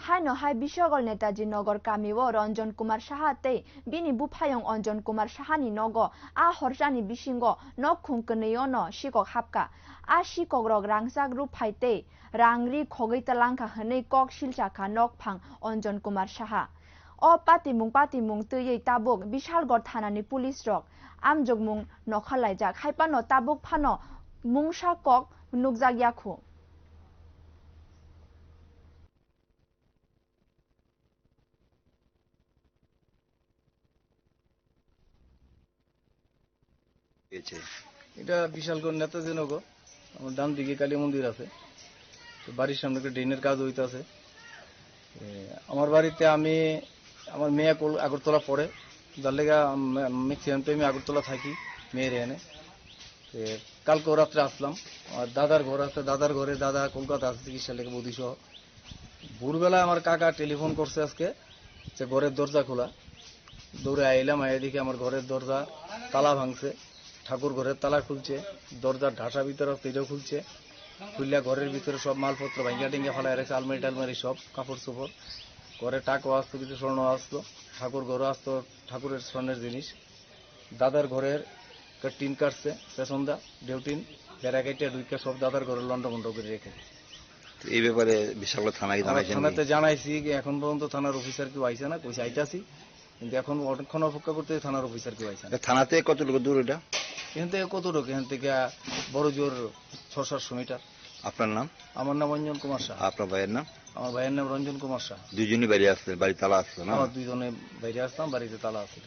হাইনো high বিশ্বগল Netaji নগর কামিও রঞ্জন কুমার সাহাতে বিনি বুফায়ং অঞ্জন কুমার সাহানি নগ আ হরজানি বিসিঙ্গ knock খুংকনেয় ন শিকক হাপকা আ শিকক রক রাংসাক রুফাইতে রাংরি খগৈতালাংখা হनै কক শিলচাখা নক ফাং অঞ্জন কুমার সাহা অ পাতিমুং তৈयै তাবুক বিশালগড় থানানি পুলিশ রক আমজগমুং নখালাইজাক হাইপানো তাবুক ফানো মুংসা কক নুকজাক ইয়াখু এটা বিশালগড় নেতাজি নগর আমার ডান দিকে কালী মন্দির আছে বাড়ির সামনে একটা ড্রেনের কাজ হইতাছে আমার বাড়িতে আমি আমার মেয়ে আগরতলা পড়ে যার লেগে ম্যাক্সিমাম টাইমে আগরতলা থাকি মেয়ের এনে কালকে রাত্রে আসলাম আর দাদার ঘর আছে দাদার ঘরে দাদা কলকাতা আছে চিকিৎসা লেগে বৌদি সহ ভোরবেলায় আমার কাকা টেলিফোন করছে আজকে যে ঘরের দরজা খোলা দৌড়ে আইলাম আইয়া দেখি আমার ঘরের দরজা তালা ভাঙছে ঠাকুর ঘরের তালা খুলছে দরজার ঢাসা ভিতরে এটাও খুলছে খুললে ঘরের ভিতরে সব মালপত্র ভাঙ্গা টিঙ্গা ফেলা রেখেছে আলমারি টালমারি সব কাপড় চোপড় ঘরে টাকাও আসতো কিছু স্বর্ণ আসতো ঠাকুর ঘরও আসতো ঠাকুরের স্বর্ণের জিনিস দাদার ঘরের টিন কাটছে পেছনদা ডেউটিন বেড়া কেটে ঢুকে সব দাদার ঘরের লন্ডভন্ড করে রেখেছে এই ব্যাপারে বিশাল থানাতে জানাইছি এখন পর্যন্ত থানার অফিসার কেউ আইসে না কইসে আইতাছি কিন্তু এখন অনেকক্ষণ অপেক্ষা করতে থানার অফিসার কেউ আইসে না থানাতে কতটুকু দূর এটা এখান থেকে কতটুকু এখান থেকে বড় জোর 600-700 মিটার আপনার নাম আমার নাম রঞ্জন কুমার শাহ আপনার ভাইয়ের নাম আমার ভাইয়ের নাম রঞ্জন কুমার শাহ দুইজনই বাইরে আসছে বাড়ি তালা আসছে না আমার দুইজনে বাইরে আসতাম বাড়িতে তালা আছিল